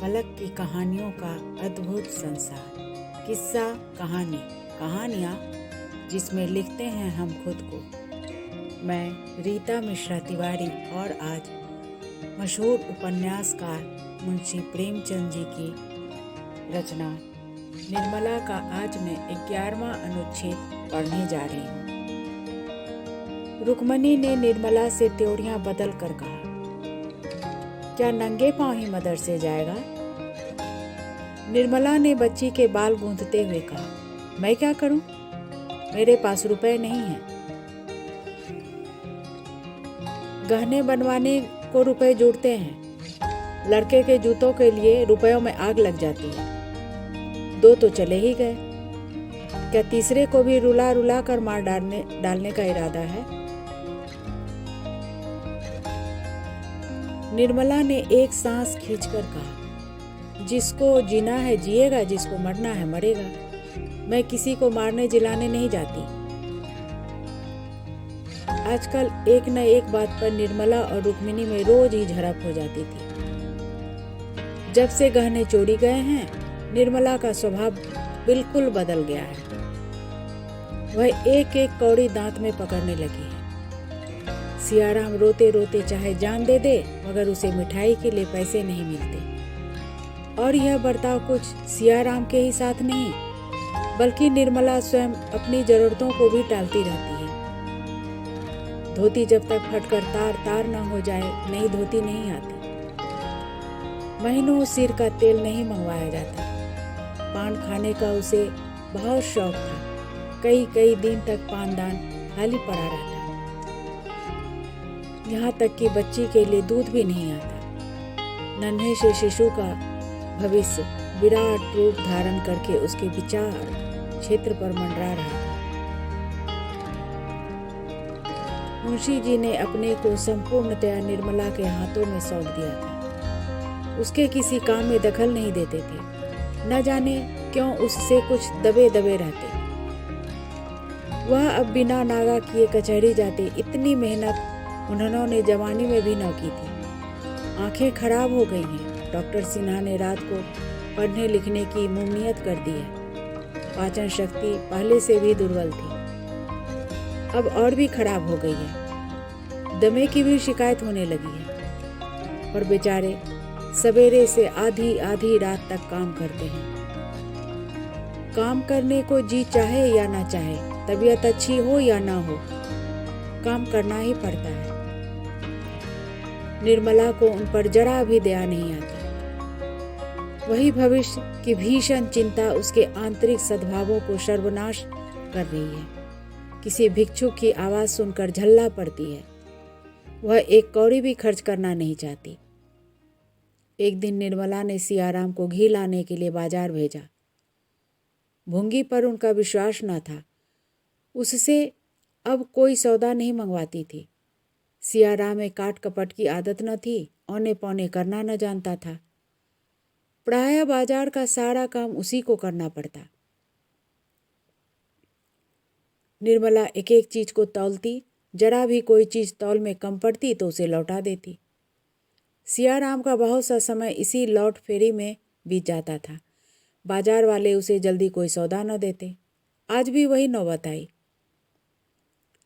पलक की कहानियों का अद्भुत संसार। किस्सा कहानी, कहानियाँ जिसमें लिखते हैं हम खुद को। मैं रीता मिश्रा तिवारी और आज मशहूर उपन्यासकार मुंशी प्रेमचंद जी की रचना निर्मला का आज मैं 11वां अनुच्छेद पढ़ने जा रही हूँ। रुक्मणी ने निर्मला से त्योड़ियाँ बदल कर कहा, क्या नंगे पांव ही मदरसे जाएगा? निर्मला ने बच्ची के बाल गूंथते हुए कहा, मैं क्या करूं? मेरे पास रुपए नहीं हैं। गहने बनवाने को रुपए जुड़ते हैं। लड़के के जूतों के लिए रुपयों में आग लग जाती है। 2 तो चले ही गए, क्या तीसरे को भी रुला रुला कर मार डालने का इरादा है? निर्मला ने एक सांस खींचकर कहा, जिसको जीना है जिएगा, जिसको मरना है मरेगा। मैं किसी को मारने जिलाने नहीं जाती। आजकल एक न एक बात पर निर्मला और रुक्मिणी में रोज ही झड़प हो जाती थी। जब से गहने चोरी गए हैं, निर्मला का स्वभाव बिल्कुल बदल गया है। वह एक एक कौड़ी दांत में पकड़ने लगी है। सियाराम रोते रोते चाहे जान दे दे, मगर उसे मिठाई के लिए पैसे नहीं मिलते। और यह बर्ताव कुछ सियाराम के ही साथ नहीं, बल्कि निर्मला स्वयं अपनी जरूरतों को भी टालती रहती है। धोती जब तक फटकर तार न हो जाए, नई धोती नहीं आती। महीनों सिर का तेल नहीं मंगवाया जाता। पान खाने का उसे बहुत शौक था। कई दिन तक पानदान खाली पड़ा रहता। यहाँ तक कि बच्ची के लिए दूध भी नहीं आता। नन्हे से शिशु का भविष्य विराट रूप धारण करके उसके विचार क्षेत्र पर मंडरा रहा था। मुंशी जी ने अपने को संपूर्णतया निर्मला के हाथों में सौंप दिया था। उसके किसी काम में दखल नहीं देते थे। न जाने क्यों उससे कुछ दबे रहते। वह अब बिना नागा किए कचहरी जाते। इतनी मेहनत उन्होंने जवानी में भी न की थी। आंखें खराब हो गई हैं। डॉक्टर सिन्हा ने रात को पढ़ने लिखने की मुमनियत कर दी है। पाचन शक्ति पहले से भी दुर्बल थी, अब और भी खराब हो गई है। दमे की भी शिकायत होने लगी है। और बेचारे सवेरे से आधी रात तक काम करते हैं। काम करने को जी चाहे या ना चाहे, तबीयत अच्छी हो या ना हो, काम करना ही पड़ता है। निर्मला को उन पर जरा भी दया नहीं आती। वही भविष्य की भीषण चिंता उसके आंतरिक सद्भावों को सर्वनाश कर रही है। किसी भिक्षुक की आवाज सुनकर झल्ला पड़ती है। वह एक कौड़ी भी खर्च करना नहीं चाहती। एक दिन निर्मला ने सियाराम को घी लाने के लिए बाजार भेजा। भूंगी पर उनका विश्वास न था। उससे अब कोई सौदा नहीं मंगवाती थी। सियाराम में काट कपट की आदत न थी। औने पौने करना न जानता था। प्रायः बाजार का सारा काम उसी को करना पड़ता। निर्मला एक एक चीज को तौलती। जरा भी कोई चीज तौल में कम पड़ती तो उसे लौटा देती। सियाराम का बहुत सा समय इसी लौट फेरी में बीत जाता था। बाजार वाले उसे जल्दी कोई सौदा न देते। आज भी वही नौबत आई।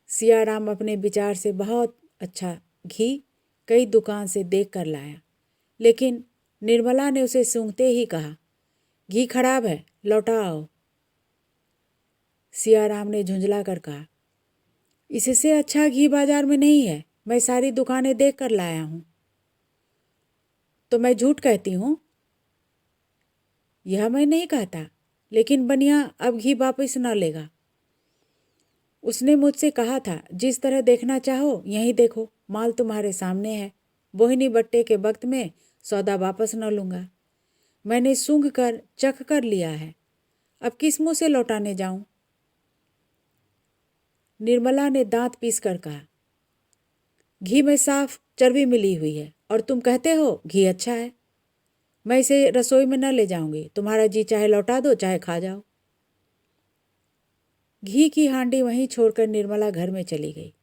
सियाराम अपने विचार से बहुत अच्छा घी कई दुकान से देख कर लाया, लेकिन निर्मला ने उसे सूंघते ही कहा, घी खराब है, लौटा आओ। सियाराम ने झुंझला कर कहा, इससे अच्छा घी बाजार में नहीं है। मैं सारी दुकानें देख कर लाया हूं। तो मैं झूठ कहती हूं? यह मैं नहीं कहता, लेकिन बनिया अब घी वापस न लेगा। उसने मुझसे कहा था, जिस तरह देखना चाहो यहीं देखो, माल तुम्हारे सामने है। बोहिनी बट्टे के वक्त में सौदा वापस न लूँगा। मैंने सूंघ कर चख कर लिया है, अब किस मुँह से लौटाने जाऊं? निर्मला ने दांत पीस कर कहा, घी में साफ चर्बी मिली हुई है और तुम कहते हो घी अच्छा है। मैं इसे रसोई में न ले जाऊंगी। तुम्हारा जी चाहे लौटा दो, चाहे खा जाओ। घी की हांडी वहीं छोड़कर निर्मला घर में चली गई।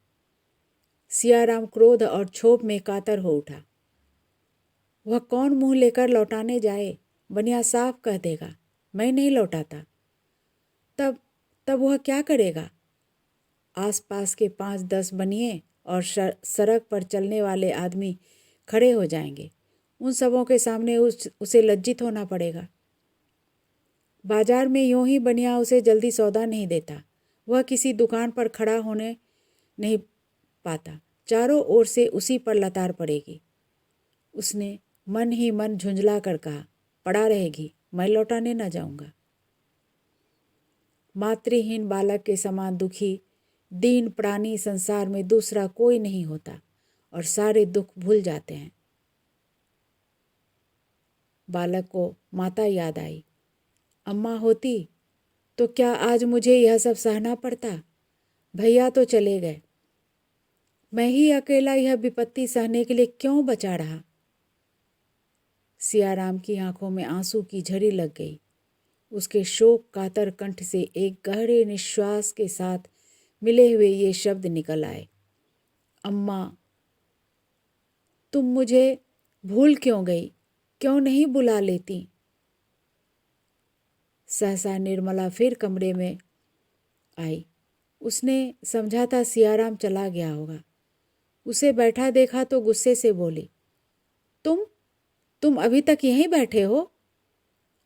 सियाराम क्रोध और क्षोभ में कातर हो उठा। वह कौन मुंह लेकर लौटाने जाए? बनिया साफ कह देगा, मैं नहीं लौटाता। तब तब वह क्या करेगा? आसपास के 5-10 बनिए और सड़क पर चलने वाले आदमी खड़े हो जाएंगे। उन सबों के सामने उसे लज्जित होना पड़ेगा। बाजार में यूं ही बनिया उसे जल्दी सौदा नहीं देता। वह किसी दुकान पर खड़ा होने नहीं पाता। चारों ओर से उसी पर लतार पड़ेगी। उसने मन ही मन झुंझला कर कहा, पड़ा रहेगी, मैं लौटाने न जाऊंगा। मातृहीन बालक के समान दुखी दीन प्राणी संसार में दूसरा कोई नहीं होता और सारे दुख भूल जाते हैं। बालक को माता याद आई। अम्मा होती तो क्या आज मुझे यह सब सहना पड़ता? भैया तो चले गए, मैं ही अकेला यह विपत्ति सहने के लिए क्यों बचा रहा? सियाराम की आंखों में आंसू की झड़ी लग गई। उसके शोक कातर कंठ से एक गहरे निश्वास के साथ मिले हुए ये शब्द निकल आए, अम्मा। तुम मुझे भूल क्यों गई? क्यों नहीं बुला लेती? सहसा निर्मला फिर कमरे में आई। उसने समझा था सियाराम चला गया होगा। उसे बैठा देखा तो गुस्से से बोली, तुम अभी तक यहीं बैठे हो?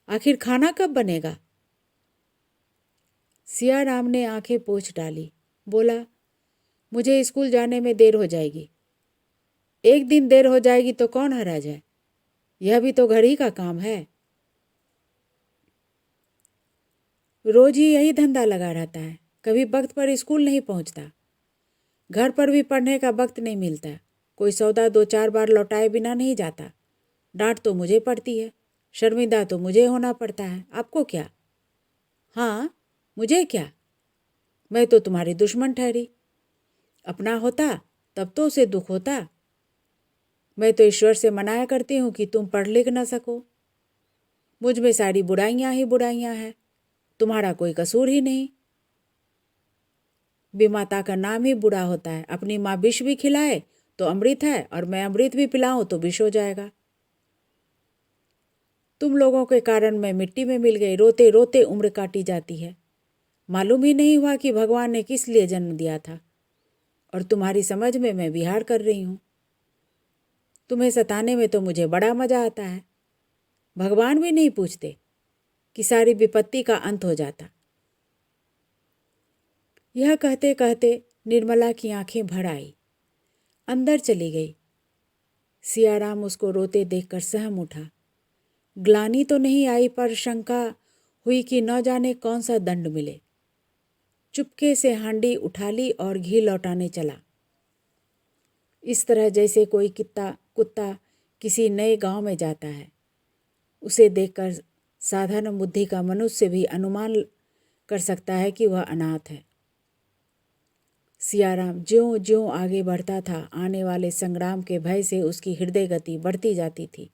आखिर खाना कब बनेगा? सियाराम ने आंखें पोंछ डाली। बोला, मुझे स्कूल जाने में देर हो जाएगी। एक दिन देर हो जाएगी तो कौन हराज है? यह भी तो घड़ी का काम है। रोज ही यही धंधा लगा रहता है। कभी वक्त पर स्कूल नहीं पहुंचता। घर पर भी पढ़ने का वक्त नहीं मिलता। कोई सौदा 2-4 बार लौटाए बिना नहीं जाता। डांट तो मुझे पड़ती है, शर्मिंदा तो मुझे होना पड़ता है। आपको क्या? हाँ, मुझे क्या? मैं तो तुम्हारी दुश्मन ठहरी। अपना होता तब तो उसे दुख होता। मैं तो ईश्वर से मनाया करती हूँ कि तुम पढ़ लिख न सको। मुझ में सारी बुराइयाँ ही बुराइयाँ हैं। तुम्हारा कोई कसूर ही नहीं। विमाता का नाम ही बुरा होता है। अपनी माँ विष भी खिलाए तो अमृत है, और मैं अमृत भी पिलाऊं तो विष हो जाएगा। तुम लोगों के कारण मैं मिट्टी में मिल गई। रोते रोते उम्र काटी जाती है। मालूम ही नहीं हुआ कि भगवान ने किस लिए जन्म दिया था, और तुम्हारी समझ में मैं विहार कर रही हूँ। तुम्हें सताने में तो मुझे बड़ा मजा आता है। भगवान भी नहीं पूछते कि सारी विपत्ति का अंत हो जाता। यह कहते कहते निर्मला की आंखें भर आई, अंदर चली गई। सियाराम उसको रोते देखकर सहम उठा। ग्लानि तो नहीं आई, पर शंका हुई कि न जाने कौन सा दंड मिले। चुपके से हांडी उठा ली और घी लौटाने चला। इस तरह जैसे कोई कुत्ता किसी नए गांव में जाता है। उसे देखकर साधारण बुद्धि का मनुष्य भी अनुमान कर सकता है कि वह अनाथ है। सियाराम ज्यों ज्यों आगे बढ़ता था, आने वाले संग्राम के भय से उसकी हृदय गति बढ़ती जाती थी।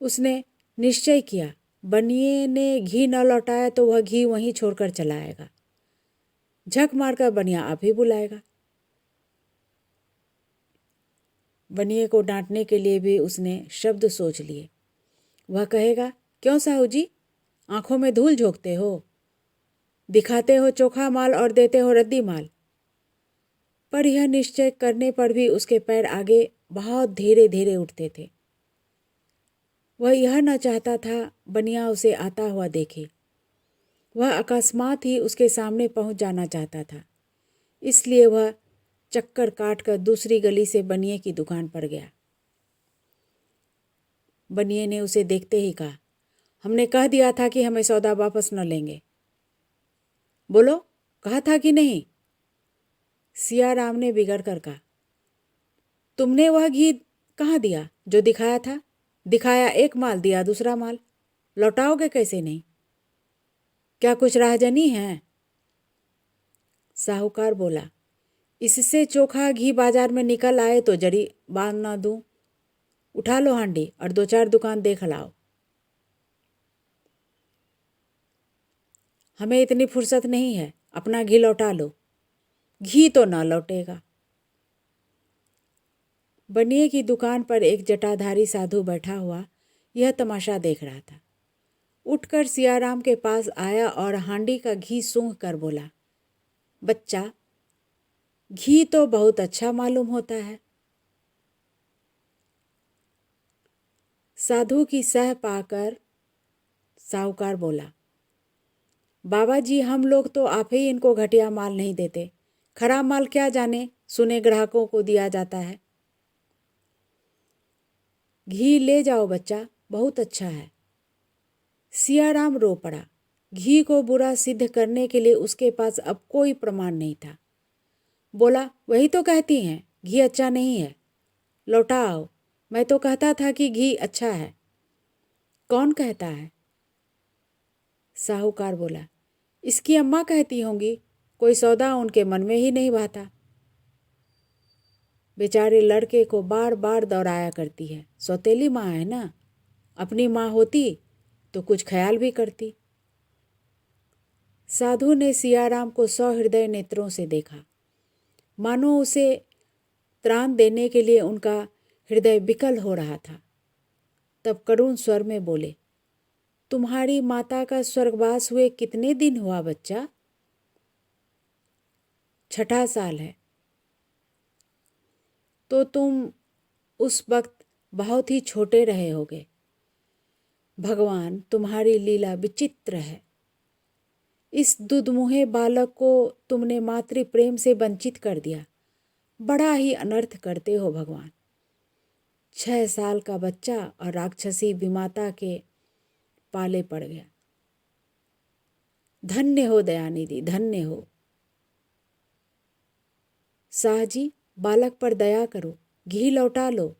उसने निश्चय किया, बनिए ने घी न लौटाया तो वह घी वहीं छोड़कर चला आएगा। झक मारकर बनिया आप ही बुलाएगा। बनिए को डांटने के लिए भी उसने शब्द सोच लिए। वह कहेगा, क्यों साहू जी, आंखों में धूल झोंकते हो? दिखाते हो चोखा माल और देते हो रद्दी माल। पर यह निश्चय करने पर भी उसके पैर आगे बहुत धीरे धीरे उठते थे। वह यह न चाहता था बनिया उसे आता हुआ देखे। वह अकस्मात ही उसके सामने पहुंच जाना चाहता था। इसलिए वह चक्कर काटकर दूसरी गली से बनिए की दुकान पर गया। बनिए ने उसे देखते ही कहा, हमने कह दिया था कि हमें सौदा वापस न लेंगे। बोलो, कहा था कि नहीं? सियाराम ने बिगड़ कर कहा, तुमने वह घी कहाँ दिया जो दिखाया था? दिखाया एक माल, दिया दूसरा माल। लौटाओगे कैसे नहीं? क्या कुछ राहजनी है? साहूकार बोला, इससे चोखा घी बाजार में निकल आए तो जड़ी बांध ना दूं। उठा लो हांडी और 2-4 दुकान देख लाओ। हमें इतनी फुर्सत नहीं है, अपना घी लौटा लो। घी तो ना लौटेगा। बनिए की दुकान पर एक जटाधारी साधु बैठा हुआ यह तमाशा देख रहा था। उठकर सियाराम के पास आया और हांडी का घी सूंघ कर बोला, बच्चा, घी तो बहुत अच्छा मालूम होता है। साधु की सह पाकर साहूकार बोला, बाबा जी, हम लोग तो आप ही इनको घटिया माल नहीं देते, खराब माल क्या जाने सुने ग्राहकों को दिया जाता है। घी ले जाओ बच्चा, बहुत अच्छा है। सियाराम रो पड़ा। घी को बुरा सिद्ध करने के लिए उसके पास अब कोई प्रमाण नहीं था। बोला, वही तो कहती हैं घी अच्छा नहीं है, लौटा आओ। मैं तो कहता था कि घी अच्छा है। कौन कहता है? साहूकार बोला, इसकी अम्मा कहती होंगी, कोई सौदा उनके मन में ही नहीं बहता। बेचारे लड़के को बार बार दौड़ाया करती है, सौतेली माँ है ना, अपनी माँ होती तो कुछ ख्याल भी करती। साधु ने सियाराम को सहृदय नेत्रों से देखा, मानो उसे त्राण देने के लिए उनका हृदय विकल हो रहा था। तब करुण स्वर में बोले, तुम्हारी माता का स्वर्गवास हुए कितने दिन हुआ बच्चा? 6ठा साल है। तो तुम उस वक्त बहुत ही छोटे रहे होगे। भगवान, तुम्हारी लीला विचित्र है। इस दुधमुहे बालक को तुमने मातृ प्रेम से वंचित कर दिया। बड़ा ही अनर्थ करते हो भगवान। 6 साल का बच्चा और राक्षसी विमाता के पाले पड़ गया। धन्य हो दयानिधि, धन्य हो। शाह जी, बालक पर दया करो, घी लौटा लो,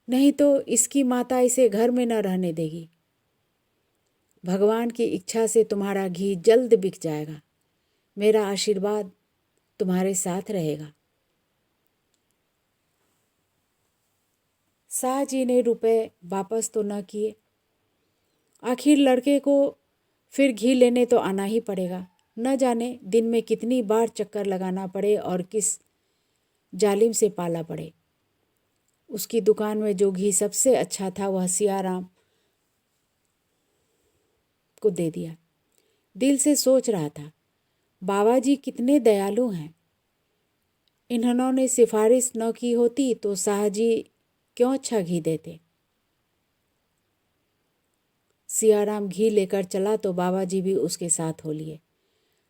नहीं तो इसकी माता इसे घर में न रहने देगी। भगवान की इच्छा से तुम्हारा घी जल्द बिक जाएगा। मेरा आशीर्वाद तुम्हारे साथ रहेगा। शाह जी ने रुपए वापस तो न किए। आखिर लड़के को फिर घी लेने तो आना ही पड़ेगा। न जाने दिन में कितनी बार चक्कर लगाना पड़े और किस जालिम से पाला पड़े। उसकी दुकान में जो घी सबसे अच्छा था वह सियाराम को दे दिया। दिल से सोच रहा था, बाबा जी कितने दयालु हैं। इन्होंने सिफारिश न की होती तो शाह जी क्यों अच्छा घी देते। सियाराम घी लेकर चला तो बाबा जी भी उसके साथ हो लिए।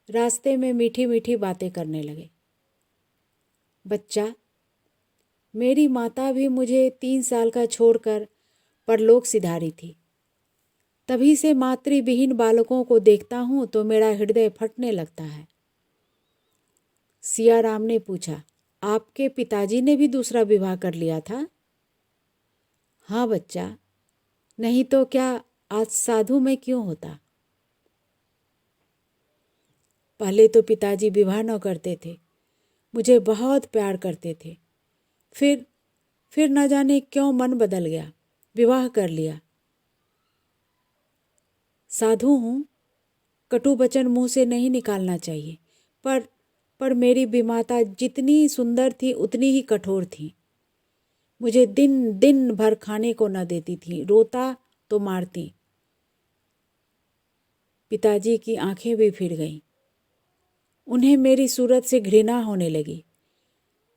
रास्ते में मीठी मीठी बातें करने लगे। बच्चा, मेरी माता भी मुझे 3 साल का छोड़कर परलोक सिधारी थी। तभी से मातृविहीन बालकों को देखता हूँ तो मेरा हृदय फटने लगता है। सियाराम ने पूछा, आपके पिताजी ने भी दूसरा विवाह कर लिया था? हाँ बच्चा, नहीं तो क्या आज साधु में क्यों होता। पहले तो पिताजी विवाह न करते थे, मुझे बहुत प्यार करते थे। फिर न जाने क्यों मन बदल गया, विवाह कर लिया। साधु हूँ, कटु वचन मुंह से नहीं निकालना चाहिए, पर मेरी विमाता जितनी सुंदर थी उतनी ही कठोर थी। मुझे दिन दिन भर खाने को न देती थी, रोता तो मारती। पिताजी की आंखें भी फिर गईं। उन्हें मेरी सूरत से घृणा होने लगी।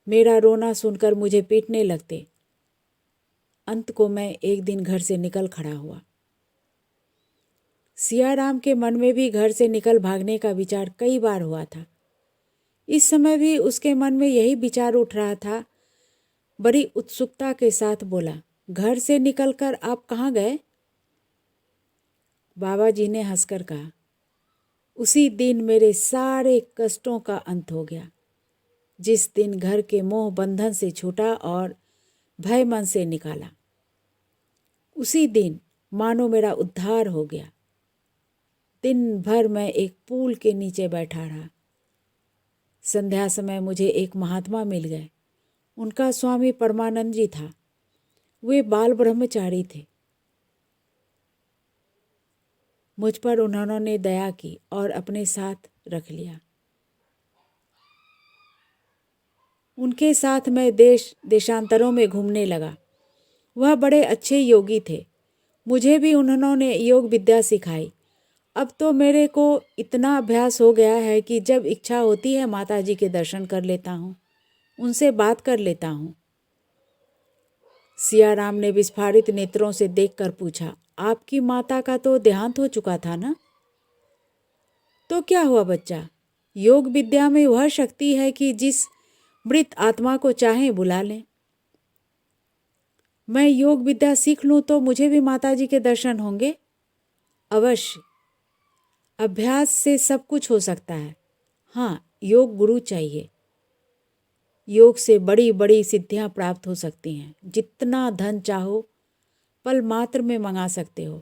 मेरा रोना सुनकर मुझे पीटने लगते। अंत को मैं एक दिन घर से निकल खड़ा हुआ। सियाराम के मन में भी घर से निकल भागने का विचार कई बार हुआ था। इस समय भी उसके मन में यही विचार उठ रहा था। बड़ी उत्सुकता के साथ बोला, घर से निकलकर आप कहाँ गए? बाबा जी ने हंसकर कहा, उसी दिन मेरे सारे कष्टों का अंत हो गया, जिस दिन घर के मोह बंधन से छूटा और भय मन से निकाला। उसी दिन मानो मेरा उद्धार हो गया। दिन भर मैं एक पुल के नीचे बैठा रहा। संध्या समय मुझे एक महात्मा मिल गए। उनका स्वामी परमानंद जी था। वे बाल ब्रह्मचारी थे। मुझ पर उन्होंने दया की और अपने साथ रख लिया। उनके साथ मैं देश देशांतरों में घूमने लगा। वह बड़े अच्छे योगी थे। मुझे भी उन्होंने योग विद्या सिखाई। अब तो मेरे को इतना अभ्यास हो गया है कि जब इच्छा होती है माता जी के दर्शन कर लेता हूँ, उनसे बात कर लेता हूँ। सियाराम ने विस्फारित नेत्रों से देखकर पूछा, आपकी माता का तो देहांत हो चुका था ना? तो क्या हुआ बच्चा? योग विद्या में वह शक्ति है कि जिस मृत आत्मा को चाहे बुला लें। मैं योग विद्या सीख लूँ तो मुझे भी माता जी के दर्शन होंगे? अवश्य। अभ्यास से सब कुछ हो सकता है। हाँ, योग गुरु चाहिए। योग से बड़ी बड़ी सिद्धियां प्राप्त हो सकती हैं। जितना धन चाहो पल मात्र में मंगा सकते हो।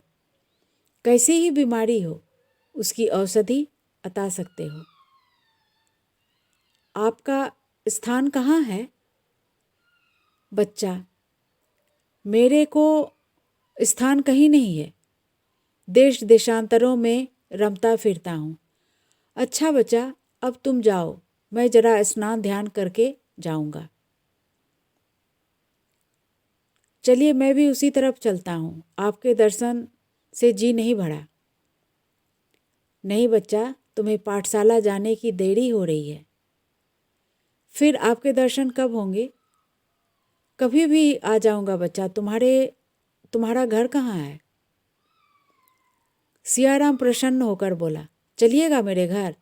कैसी ही बीमारी हो उसकी औषधि बता सकते हो। आपका स्थान कहाँ है? बच्चा, मेरे को स्थान कहीं नहीं है। देश देशांतरों में रमता फिरता हूँ। अच्छा बच्चा, अब तुम जाओ, मैं जरा स्नान ध्यान करके जाऊंगा। चलिए मैं भी उसी तरफ चलता हूँ। आपके दर्शन से जी नहीं भरा। नहीं बच्चा, तुम्हें पाठशाला जाने की देरी हो रही है। फिर आपके दर्शन कब होंगे? कभी भी आ जाऊंगा बच्चा। तुम्हारा घर कहाँ है? सियाराम प्रसन्न होकर बोला, चलिएगा मेरे घर,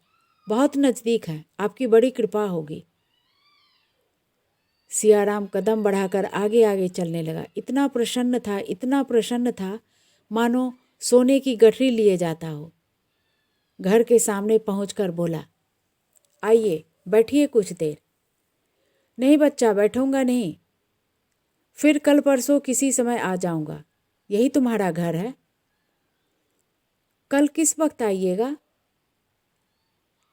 बहुत नज़दीक है, आपकी बड़ी कृपा होगी। सियाराम कदम बढ़ाकर आगे आगे चलने लगा। इतना प्रसन्न था मानो सोने की गठरी लिए जाता हो। घर के सामने पहुंचकर बोला, आइए बैठिए कुछ देर। नहीं बच्चा, बैठूंगा नहीं, फिर कल परसों किसी समय आ जाऊंगा। यही तुम्हारा घर है? कल किस वक्त आइएगा?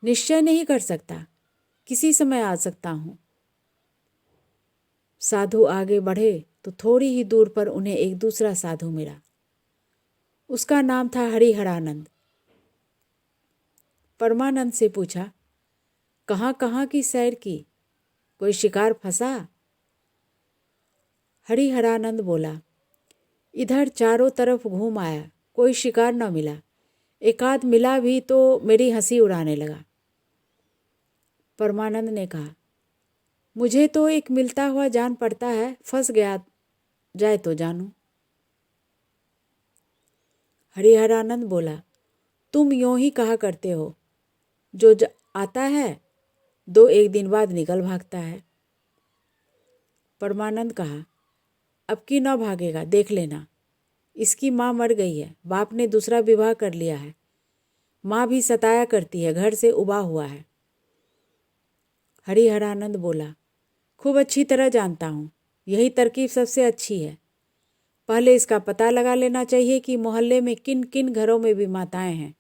निश्चय नहीं कर सकता, किसी समय आ सकता हूँ। साधु आगे बढ़े तो थोड़ी ही दूर पर उन्हें एक दूसरा साधु मिला। उसका नाम था हरिहरानंद। परमानंद से पूछा, कहाँ कहाँ की सैर की? कोई शिकार फंसा? हरिहरानंद बोला, इधर चारों तरफ घूम आया, कोई शिकार न मिला। एकाध मिला भी तो मेरी हंसी उड़ाने लगा। परमानंद ने कहा, मुझे तो एक मिलता हुआ जान पड़ता है, फंस गया जाए तो जानूं। हरिहरानंद बोला, तुम यूं ही कहा करते हो, जो आता है 2-1 दिन बाद निकल भागता है। परमानंद कहा, अब की न भागेगा, देख लेना। इसकी माँ मर गई है, बाप ने दूसरा विवाह कर लिया है, माँ भी सताया करती है, घर से उबा हुआ है। हरिहरानंद बोला, खूब अच्छी तरह जानता हूँ, यही तरकीब सबसे अच्छी है। पहले इसका पता लगा लेना चाहिए कि मोहल्ले में किन किन घरों में भी माताएं हैं,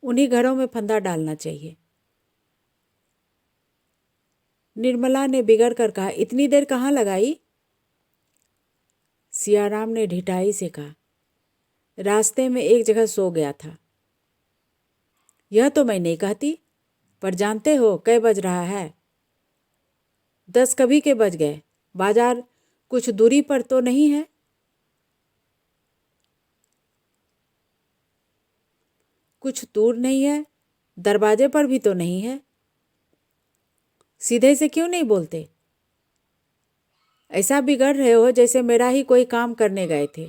उन्हीं घरों में फंदा डालना चाहिए। निर्मला ने बिगड़ कर कहा, इतनी देर कहाँ लगाई? सियाराम ने ढिठाई से कहा, रास्ते में एक जगह सो गया था। यह तो मैं नहीं कहती, पर जानते हो कै बज रहा है? 10 कभी के बज गए। बाजार कुछ दूरी पर तो नहीं है? कुछ दूर नहीं है, दरवाजे पर भी तो नहीं है। सीधे से क्यों नहीं बोलते? ऐसा बिगड़ रहे हो जैसे मेरा ही कोई काम करने गए थे।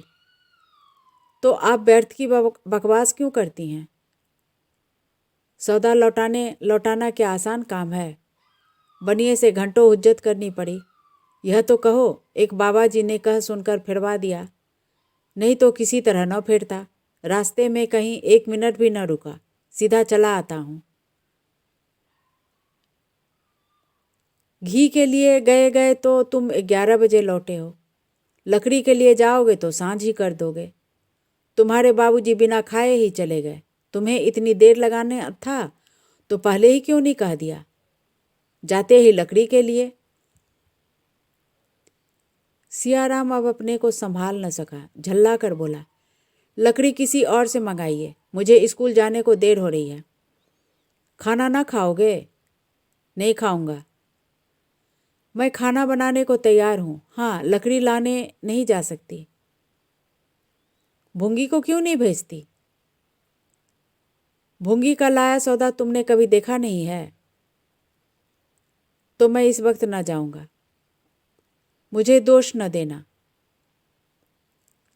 तो आप व्यर्थ की बकवास क्यों करती हैं? सौदा लौटाना क्या आसान काम है? बनिए से घंटों हुज्जत करनी पड़ी। यह तो कहो एक बाबा जी ने कह सुनकर फिरवा दिया, नहीं तो किसी तरह न फिरता। रास्ते में कहीं 1 मिनट भी न रुका, सीधा चला आता हूँ। घी के लिए गए तो तुम 11 बजे लौटे हो, लकड़ी के लिए जाओगे तो सांझ ही कर दोगे। तुम्हारे बाबूजी बिना खाए ही चले गए, तुम्हें इतनी देर लगाने था तो पहले ही क्यों नहीं कह दिया, जाते ही लकड़ी के लिए। सियाराम अब अपने को संभाल न सका, झल्ला कर बोला, लकड़ी किसी और से मंगाइए, मुझे स्कूल जाने को देर हो रही है। खाना ना खाओगे? नहीं खाऊंगा। मैं खाना बनाने को तैयार हूँ। हाँ, लकड़ी लाने नहीं जा सकती। भूंगी को क्यों नहीं भेजती? भूंगी का लाया सौदा तुमने कभी देखा नहीं है। तो मैं इस वक्त न जाऊंगा। मुझे दोष न देना।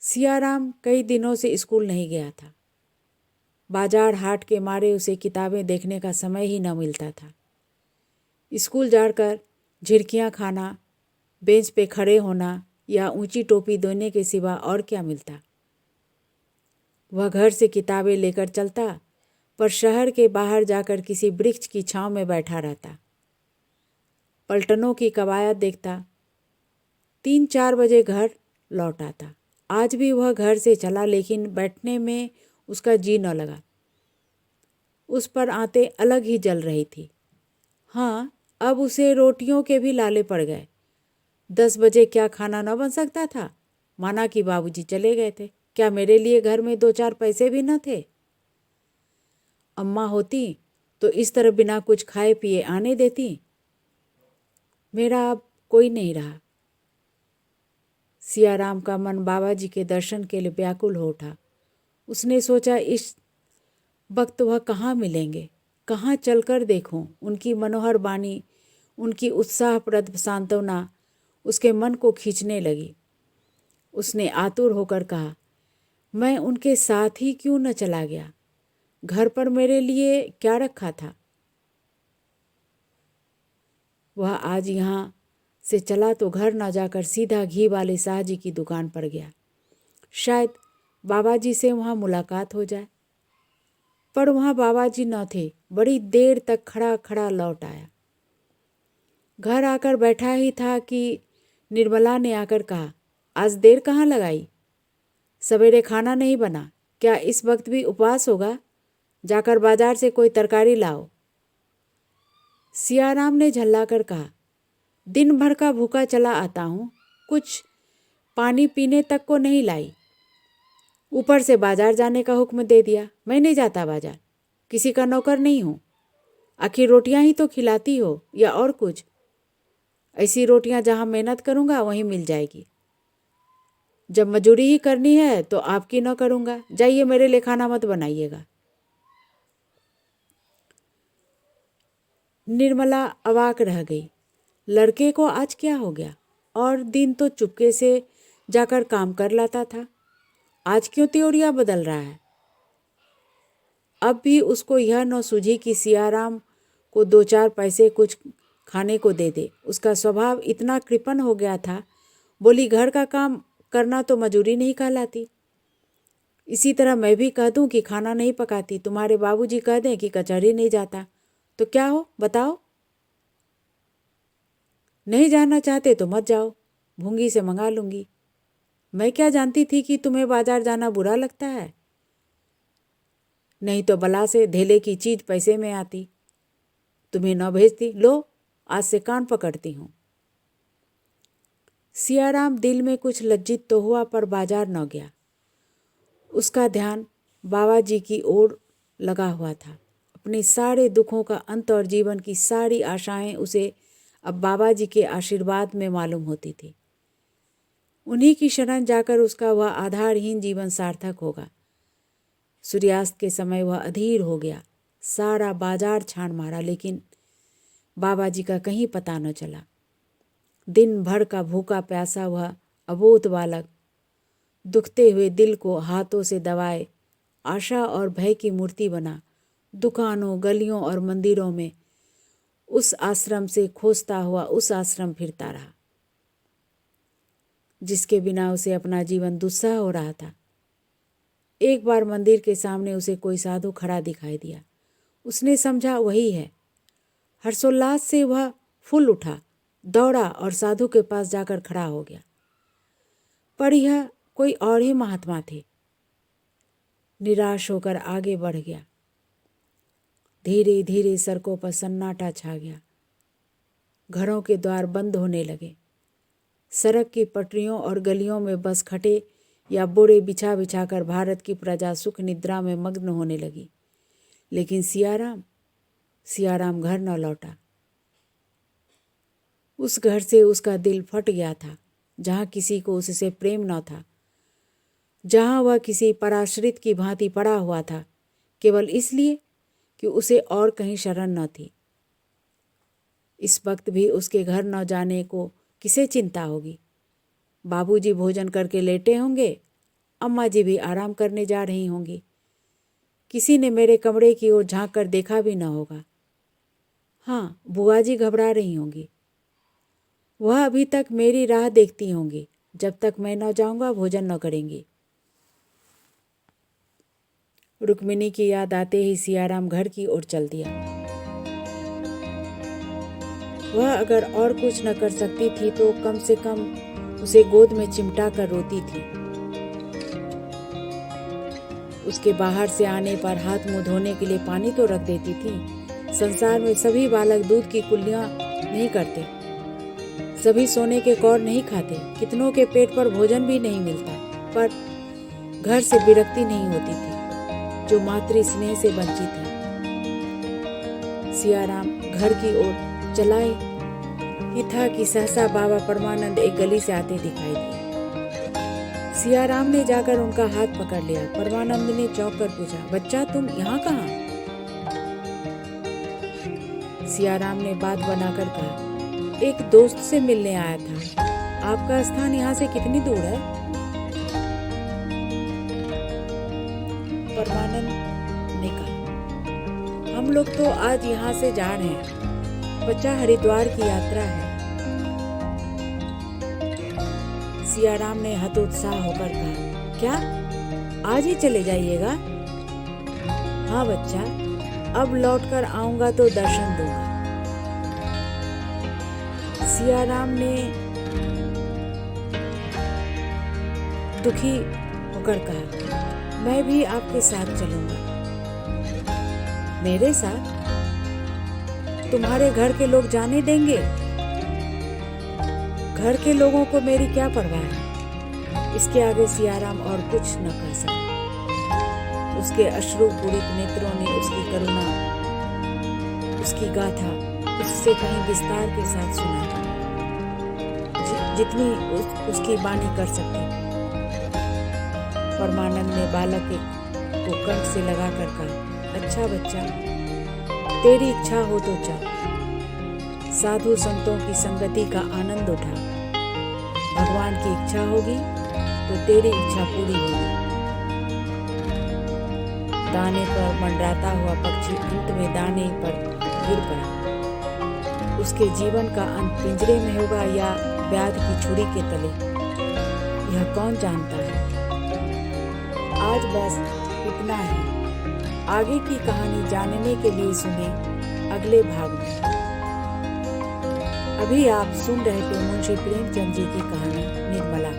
सियाराम कई दिनों से स्कूल नहीं गया था। बाजार हाट के मारे उसे किताबें देखने का समय ही न मिलता था। स्कूल जाकर झिड़कियाँ खाना, बेंच पे खड़े होना या ऊंची टोपी देने के सिवा और क्या मिलता। वह घर से किताबें लेकर चलता, पर शहर के बाहर जाकर किसी वृक्ष की छांव में बैठा रहता, पलटनों की कवायद देखता। 3-4 बजे घर लौट आता। आज भी वह घर से चला, लेकिन बैठने में उसका जी न लगा। उस पर आंतें अलग ही जल रही थी। हाँ, अब उसे रोटियों के भी लाले पड़ गए। 10 बजे क्या खाना न बन सकता था? माना कि बाबूजी चले गए थे। क्या मेरे लिए घर में 2-4 पैसे भी न थे? अम्मा होती तो इस तरह बिना कुछ खाए पिए आने देती। मेरा अब कोई नहीं रहा। सियाराम का मन बाबा जी के दर्शन के लिए व्याकुल हो उठा। उसने सोचा, इस वक्त वह कहाँ मिलेंगे, कहाँ चलकर देखूं। उनकी मनोहर वाणी, उनकी उत्साहप्रद सांत्वना उसके मन को खींचने लगी। उसने आतुर होकर कहा, मैं उनके साथ ही क्यों न चला गया? घर पर मेरे लिए क्या रखा था? वह आज यहाँ से चला तो घर न जाकर सीधा घी वाले शाह जी की दुकान पर गया। शायद बाबा जी से वहाँ मुलाकात हो जाए। पर वहाँ बाबा जी न थे। बड़ी देर तक खड़ा खड़ा लौट आया। घर आकर बैठा ही था कि निर्मला ने आकर कहा, आज देर कहाँ लगाई? सवेरे खाना नहीं बना? क्या इस वक्त भी उपवास होगा? जाकर बाजार से कोई तरकारी लाओ। सियाराम ने झल्लाकर कहा, दिन भर का भूखा चला आता हूँ, कुछ पानी पीने तक को नहीं लाई। ऊपर से बाजार जाने का हुक्म दे दिया। मैं नहीं जाता बाजार, किसी का नौकर नहीं हूँ। आखिर रोटियां ही तो खिलाती हो या और कुछ। ऐसी रोटियां जहाँ मेहनत करूँगा वहीं मिल जाएगी। जब मजूरी ही करनी है तो आपकी न करूँगा। जाइए, मेरे लिए खाना मत बनाइएगा। निर्मला अवाक रह गई। लड़के को आज क्या हो गया? और दिन तो चुपके से जाकर काम कर लाता था, आज क्यों त्योरियां बदल रहा है? अब भी उसको यह न सूझी कि सियाराम को 2-4 पैसे कुछ खाने को दे दे। उसका स्वभाव इतना कृपण हो गया था। बोली, घर का काम करना तो मजूरी नहीं कहलाती। इसी तरह मैं भी कह दूं कि खाना नहीं पकाती, तुम्हारे बाबूजी कह दें कि कचहरी नहीं जाता, तो क्या हो बताओ? नहीं जाना चाहते तो मत जाओ, भूंगी से मंगा लूँगी। मैं क्या जानती थी कि तुम्हें बाजार जाना बुरा लगता है? नहीं तो बला से धेले की चीज़ पैसे में आती। तुम्हें न भेजती। लो, आज से कान पकड़ती हूँ। सियाराम दिल में कुछ लज्जित तो हुआ, पर बाजार न गया। उसका ध्यान बाबा जी की ओर लगा हुआ था। अपने सारे दुखों का अंत और जीवन की सारी आशाएं उसे अब बाबा जी के आशीर्वाद में मालूम होती थी। उन्हीं की शरण जाकर उसका वह आधारहीन जीवन सार्थक होगा। सूर्यास्त के समय वह अधीर हो गया। सारा बाजार छान मारा, लेकिन बाबा जी का कहीं पता न चला। दिन भर का भूखा प्यासा वह अबोध बालक दुखते हुए दिल को हाथों से दबाए आशा और भय की मूर्ति बना दुकानों, गलियों और मंदिरों में उस आश्रम से खोजता हुआ उस आश्रम फिरता रहा जिसके बिना उसे अपना जीवन दुस्सह हो रहा था। एक बार मंदिर के सामने उसे कोई साधु खड़ा दिखाई दिया। उसने समझा वही है। हर्षोल्लास से वह फूल उठा, दौड़ा और साधु के पास जाकर खड़ा हो गया। पर यह कोई और ही महात्मा थे। निराश होकर आगे बढ़ गया। धीरे धीरे सड़कों पर सन्नाटा छा गया। घरों के द्वार बंद होने लगे। सड़क की पटरियों और गलियों में बस खटे या बोरे बिछा बिछाकर भारत की प्रजा सुख निद्रा में मग्न होने लगी। लेकिन सियाराम घर न लौटा। उस घर से उसका दिल फट गया था, जहाँ किसी को उससे प्रेम न था, जहाँ वह किसी पराश्रित की भांति पड़ा हुआ था, केवल इसलिए कि उसे और कहीं शरण न थी। इस वक्त भी उसके घर न जाने को किसे चिंता होगी। बाबूजी भोजन करके लेटे होंगे, अम्मा जी भी आराम करने जा रही होंगी। किसी ने मेरे कमरे की ओर झांक कर देखा भी न होगा। हाँ, बुआ जी घबरा रही होंगी। वह अभी तक मेरी राह देखती होंगी। जब तक मैं न जाऊंगा भोजन न करेंगी। रुक्मिणी की याद आते ही सियाराम घर की ओर चल दिया। वह अगर और कुछ न कर सकती थी तो कम से कम उसे गोद में चिमटा कर रोती थी। उसके बाहर से आने पर हाथ मुंह धोने के लिए पानी तो रख देती थी। संसार में सभी बालक दूध की कुल्लियां नहीं करते, सभी सोने के कौर नहीं खाते, कितनों के पेट पर भोजन भी नहीं मिलता, पर घर से विरक्ति नहीं होती थी जो मातृ स्नेह से वंचित है। सियाराम घर की ओर चलाए ही था कि सहसा बाबा परमानंद एक गली से आते दिखाई दिए। सियाराम ने जाकर उनका हाथ पकड़ लिया। परमानंद ने चौंक कर पूछा, बच्चा तुम यहाँ कहाँ? सियाराम ने बात बनाकर कहा, एक दोस्त से मिलने आया था। आपका स्थान यहाँ से कितनी दूर है? परमानंद ने कहा, हम लोग तो आज यहाँ से जा रहे हैं। बच्चा हरिद्वार की यात्रा है। सियाराम ने हतोत्साह होकर कहा, क्या आज ही चले जाइएगा? हाँ बच्चा, अब लौटकर आऊंगा तो दर्शन दूंगा। सियाराम ने दुखी होकर कहा, मैं भी आपके साथ चलूंगा। मेरे साथ? तुम्हारे घर के लोग जाने देंगे? घर के लोगों को मेरी क्या परवाह है। इसके आगे सियाराम और कुछ न कह सका। उसके अश्रुपूरित नेत्रों ने उसकी करुणा, उसकी गाथा उससे कहीं विस्तार के साथ सुना था, जितनी उसकी वाणी कर सकती थी। परमानंद ने बालक को कंठ से लगाकर कहा, अच्छा बच्चा, तेरी इच्छा हो तो चल। साधु संतों की संगति का आनंद उठा। भगवान की इच्छा होगी तो तेरी इच्छा पूरी होगी। दाने पर मंडराता हुआ पक्षी अंत में दाने पर गिर पड़ा। उसके जीवन का अंत पिंजरे में होगा या व्याध की छुरी के तले, यह कौन जानता है। आज बस इतना ही। आगे की कहानी जानने के लिए सुने अगले भाग में। अभी आप सुन रहे थे मुंशी प्रेमचंद जी की कहानी निर्मला।